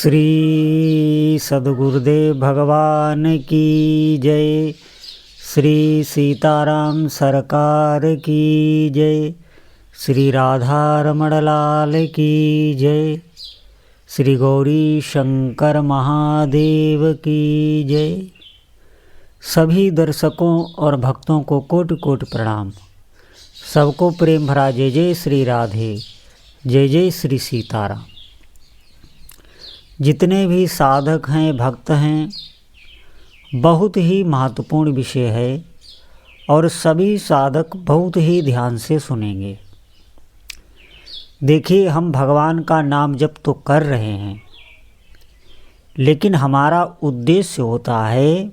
श्री सद्गुरुदेव भगवान की जय। श्री सीताराम सरकार की जय। श्री राधा रमण लाल की जय। श्री गौरी शंकर महादेव की जय। सभी दर्शकों और भक्तों को कोटि कोटि प्रणाम। सबको प्रेम भरा जय जय श्री राधे, जय जय श्री सीताराम। जितने भी साधक हैं, भक्त हैं, बहुत ही महत्वपूर्ण विषय है और सभी साधक बहुत ही ध्यान से सुनेंगे। देखिए, हम भगवान का नाम जप तो कर रहे हैं, लेकिन हमारा उद्देश्य होता है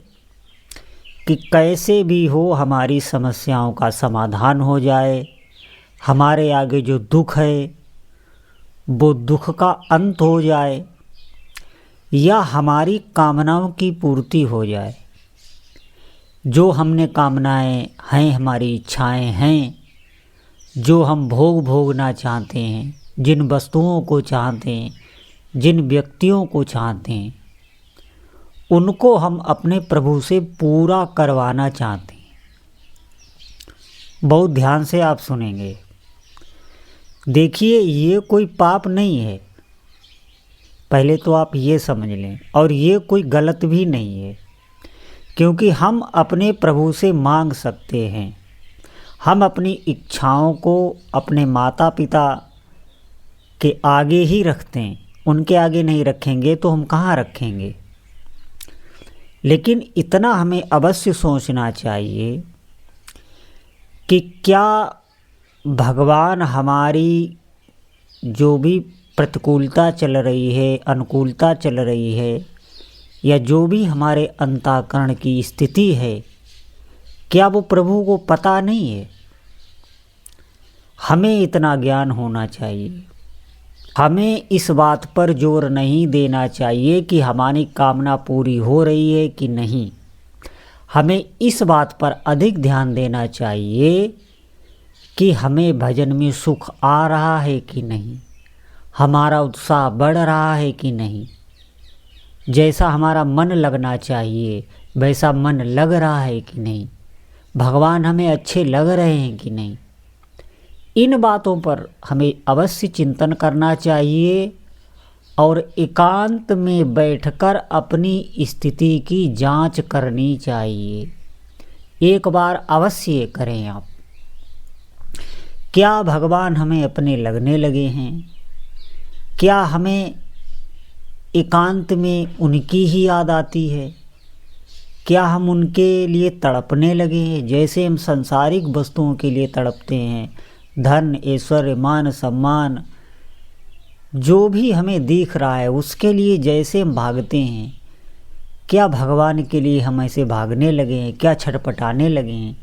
कि कैसे भी हो हमारी समस्याओं का समाधान हो जाए, हमारे आगे जो दुख है वो दुख का अंत हो जाए, या हमारी कामनाओं की पूर्ति हो जाए। जो हमने कामनाएं हैं, हमारी इच्छाएं हैं, जो हम भोगना चाहते हैं, जिन वस्तुओं को चाहते हैं, जिन व्यक्तियों को चाहते हैं, उनको हम अपने प्रभु से पूरा करवाना चाहते हैं। बहुत ध्यान से आप सुनेंगे। देखिए, ये कोई पाप नहीं है, पहले तो आप ये समझ लें, और ये कोई गलत भी नहीं है, क्योंकि हम अपने प्रभु से मांग सकते हैं। हम अपनी इच्छाओं को अपने माता पिता के आगे ही रखते हैं, उनके आगे नहीं रखेंगे तो हम कहाँ रखेंगे। लेकिन इतना हमें अवश्य सोचना चाहिए कि क्या भगवान हमारी जो भी प्रतिकूलता चल रही है, अनुकूलता चल रही है, या जो भी हमारे अंतःकरण की स्थिति है, क्या वो प्रभु को पता नहीं है। हमें इतना ज्ञान होना चाहिए। हमें इस बात पर जोर नहीं देना चाहिए कि हमारी कामना पूरी हो रही है कि नहीं। हमें इस बात पर अधिक ध्यान देना चाहिए कि हमें भजन में सुख आ रहा है कि नहीं, हमारा उत्साह बढ़ रहा है कि नहीं, जैसा हमारा मन लगना चाहिए वैसा मन लग रहा है कि नहीं, भगवान हमें अच्छे लग रहे हैं कि नहीं। इन बातों पर हमें अवश्य चिंतन करना चाहिए और एकांत में बैठकर अपनी स्थिति की जांच करनी चाहिए। एक बार अवश्य करें आप। क्या भगवान हमें अपने लगने लगे हैं? क्या हमें एकांत में उनकी ही याद आती है? क्या हम उनके लिए तड़पने लगे हैं, जैसे हम सांसारिक वस्तुओं के लिए तड़पते हैं? धन, ऐश्वर्य, मान, सम्मान, जो भी हमें दिख रहा है उसके लिए जैसे हम भागते हैं, क्या भगवान के लिए हम ऐसे भागने लगे हैं? क्या छटपटाने लगे हैं?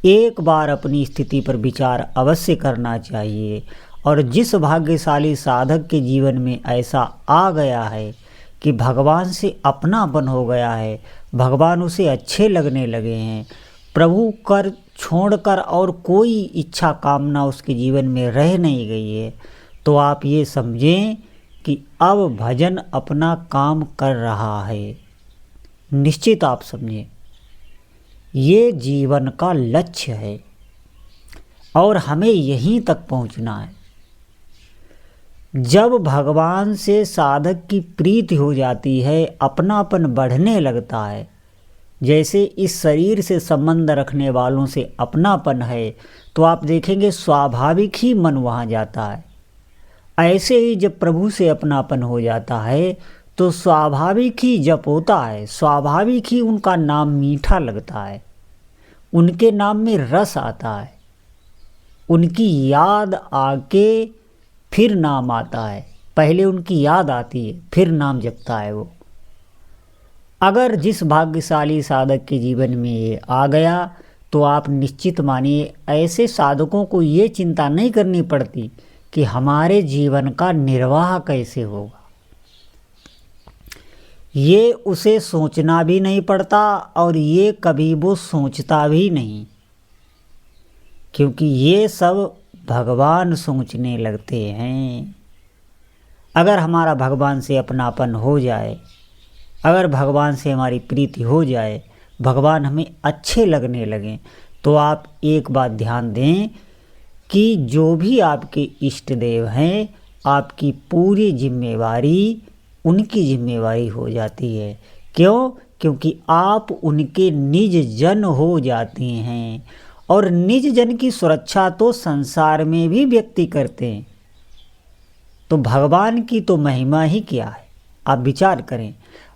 एक बार अपनी स्थिति पर विचार अवश्य करना चाहिए। और जिस भाग्यशाली साधक के जीवन में ऐसा आ गया है कि भगवान से अपनापन हो गया है, भगवान उसे अच्छे लगने लगे हैं, प्रभु कर छोड़कर और कोई इच्छा कामना उसके जीवन में रह नहीं गई है, तो आप ये समझें कि अब भजन अपना काम कर रहा है। निश्चित आप समझें, ये जीवन का लक्ष्य है और हमें यहीं तक पहुंचना है। जब भगवान से साधक की प्रीति हो जाती है, अपनापन बढ़ने लगता है, जैसे इस शरीर से संबंध रखने वालों से अपनापन है, तो आप देखेंगे स्वाभाविक ही मन वहाँ जाता है। ऐसे ही जब प्रभु से अपनापन हो जाता है तो स्वाभाविक ही जप होता है, स्वाभाविक ही उनका नाम मीठा लगता है, उनके नाम में रस आता है, उनकी याद आके फिर नाम आता है। पहले उनकी याद आती है, फिर नाम जपता है वो। अगर जिस भाग्यशाली साधक के जीवन में ये आ गया तो आप निश्चित मानिए, ऐसे साधकों को ये चिंता नहीं करनी पड़ती कि हमारे जीवन का निर्वाह कैसे होगा। ये उसे सोचना भी नहीं पड़ता और ये कभी वो सोचता भी नहीं, क्योंकि ये सब भगवान सोचने लगते हैं। अगर हमारा भगवान से अपनापन हो जाए, अगर भगवान से हमारी प्रीति हो जाए, भगवान हमें अच्छे लगने लगें, तो आप एक बात ध्यान दें कि जो भी आपके इष्ट देव हैं, आपकी पूरी जिम्मेवारी उनकी जिम्मेवारी हो जाती है। क्यों? क्योंकि आप उनके निज जन हो जाते हैं, और निज जन की सुरक्षा तो संसार में भी व्यक्ति करते हैं। तो भगवान की तो महिमा ही क्या है, आप विचार करें।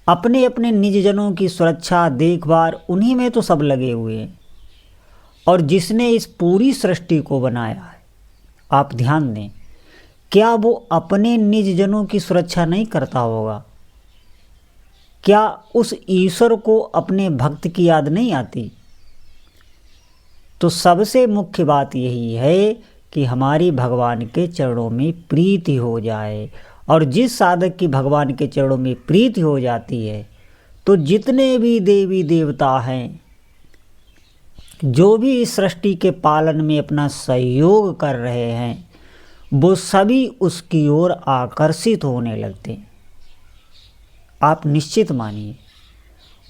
अपने अपने निज जनों की सुरक्षा देखभाल उन्हीं में तो सब लगे हुए हैं। और जिसने इस पूरी सृष्टि को बनाया है, आप ध्यान दें, क्या वो अपने निज जनों की सुरक्षा नहीं करता होगा? क्या उस ईश्वर को अपने भक्त की याद नहीं आती? तो सबसे मुख्य बात यही है कि हमारी भगवान के चरणों में प्रीति हो जाए। और जिस साधक की भगवान के चरणों में प्रीति हो जाती है, तो जितने भी देवी देवता हैं, जो भी इस सृष्टि के पालन में अपना सहयोग कर रहे हैं, वो सभी उसकी ओर आकर्षित होने लगते हैं। आप निश्चित मानिए।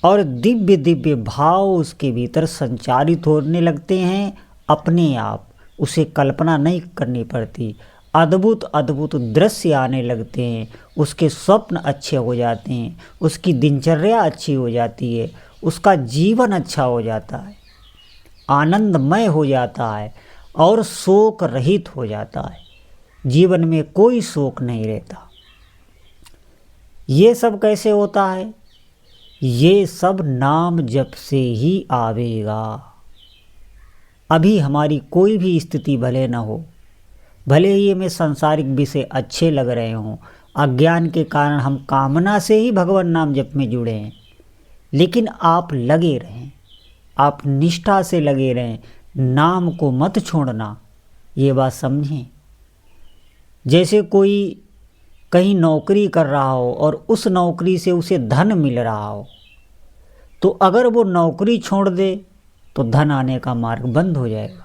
और दिव्य दिव्य भाव उसके भीतर संचारित होने लगते हैं अपने आप, उसे कल्पना नहीं करनी पड़ती। अद्भुत अद्भुत दृश्य आने लगते हैं, उसके स्वप्न अच्छे हो जाते हैं, उसकी दिनचर्या अच्छी हो जाती है, उसका जीवन अच्छा हो जाता है, आनंदमय हो जाता है और शोक रहित हो जाता है। जीवन में कोई शोक नहीं रहता। ये सब कैसे होता है? ये सब नाम जप से ही आवेगा। अभी हमारी कोई भी स्थिति भले न हो, भले ही हमें सांसारिक विषय अच्छे लग रहे हों, अज्ञान के कारण हम कामना से ही भगवान नाम जप में जुड़े हैं, लेकिन आप लगे रहें, आप निष्ठा से लगे रहें, नाम को मत छोड़ना। ये बात समझें। जैसे कोई कहीं नौकरी कर रहा हो और उस नौकरी से उसे धन मिल रहा हो, तो अगर वो नौकरी छोड़ दे तो धन आने का मार्ग बंद हो जाएगा,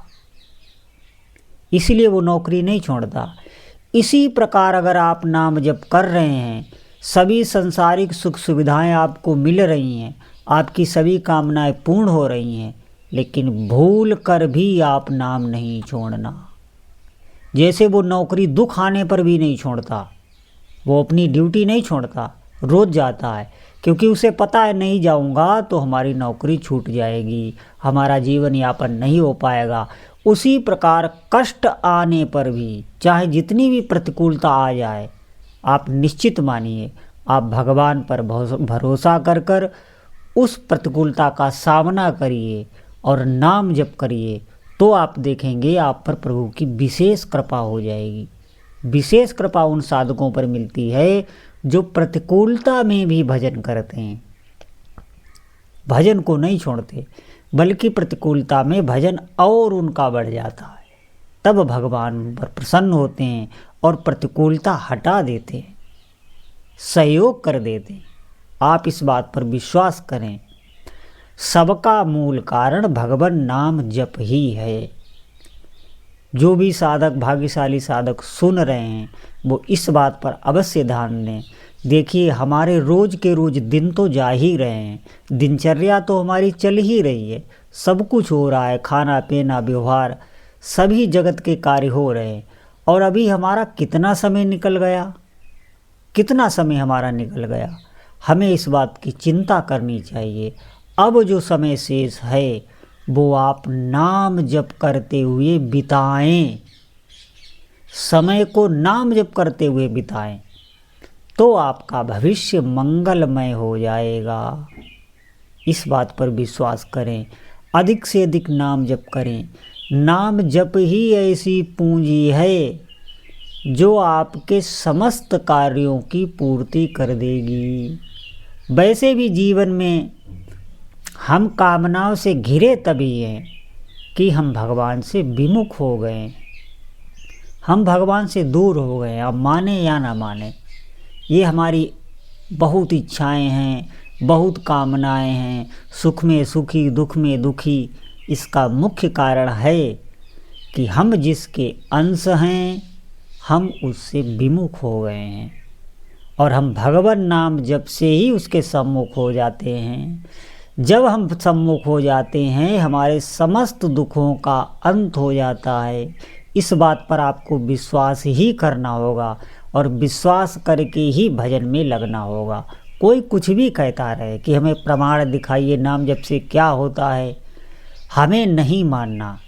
इसलिए वो नौकरी नहीं छोड़ता। इसी प्रकार अगर आप नाम जप कर रहे हैं, सभी संसारिक सुख सुविधाएं आपको मिल रही हैं, आपकी सभी कामनाएं पूर्ण हो रही हैं, लेकिन भूल कर भी आप नाम नहीं छोड़ना। जैसे वो नौकरी दुख आने पर भी नहीं छोड़ता, वो अपनी ड्यूटी नहीं छोड़ता, रोज जाता है, क्योंकि उसे पता है नहीं जाऊंगा तो हमारी नौकरी छूट जाएगी, हमारा जीवन यापन नहीं हो पाएगा। उसी प्रकार कष्ट आने पर भी, चाहे जितनी भी प्रतिकूलता आ जाए, आप निश्चित मानिए, आप भगवान पर भरोसा कर कर उस प्रतिकूलता का सामना करिए और नाम जप करिए, तो आप देखेंगे आप पर प्रभु की विशेष कृपा हो जाएगी। विशेष कृपा उन साधकों पर मिलती है जो प्रतिकूलता में भी भजन करते हैं, भजन को नहीं छोड़ते, बल्कि प्रतिकूलता में भजन और उनका बढ़ जाता है। तब भगवान उन पर प्रसन्न होते हैं और प्रतिकूलता हटा देते हैं, सहयोग कर देते हैं। आप इस बात पर विश्वास करें। सबका मूल कारण भगवान नाम जप ही है। जो भी साधक, भाग्यशाली साधक सुन रहे हैं, वो इस बात पर अवश्य ध्यान दें। देखिए, हमारे रोज के रोज दिन तो जा ही रहे हैं, दिनचर्या तो हमारी चल ही रही है, सब कुछ हो रहा है, खाना पीना व्यवहार सभी जगत के कार्य हो रहे हैं, और अभी हमारा कितना समय निकल गया, कितना समय हमारा निकल गया। हमें इस बात की चिंता करनी चाहिए। अब जो समय शेष है वो आप नाम जप करते हुए बिताएं, समय को नाम जप करते हुए बिताएं, तो आपका भविष्य मंगलमय हो जाएगा। इस बात पर विश्वास करें, अधिक से अधिक नाम जप करें। नाम जप ही ऐसी पूंजी है जो आपके समस्त कार्यों की पूर्ति कर देगी। वैसे भी जीवन में हम कामनाओं से घिरे तभी हैं कि हम भगवान से विमुख हो गए, हम भगवान से दूर हो गए। आप माने या ना माने, ये हमारी बहुत इच्छाएं हैं, बहुत कामनाएं हैं, सुख में सुखी, दुख में दुखी। इसका मुख्य कारण है कि हम जिसके अंश हैं, हम उससे विमुख हो गए हैं। और हम भगवान नाम जप से ही उसके सम्मुख हो जाते हैं। जब हम सम्मुख हो जाते हैं हमारे समस्त दुखों का अंत हो जाता है। इस बात पर आपको विश्वास ही करना होगा और विश्वास करके ही भजन में लगना होगा। कोई कुछ भी कहता रहे कि हमें प्रमाण दिखाइए नाम जप से क्या होता है, हमें नहीं मानना।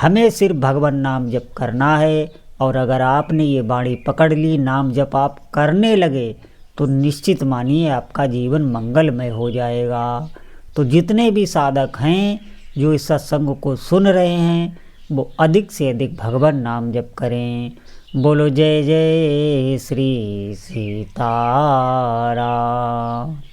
हमें सिर्फ भगवान नाम जप करना है। और अगर आपने ये बाणी पकड़ ली, नाम जप आप करने लगे, तो निश्चित मानिए आपका जीवन मंगलमय हो जाएगा। तो जितने भी साधक हैं जो इस सत्संग को सुन रहे हैं वो अधिक से अधिक भगवान नाम जप करें। बोलो जय जय श्री सीताराम।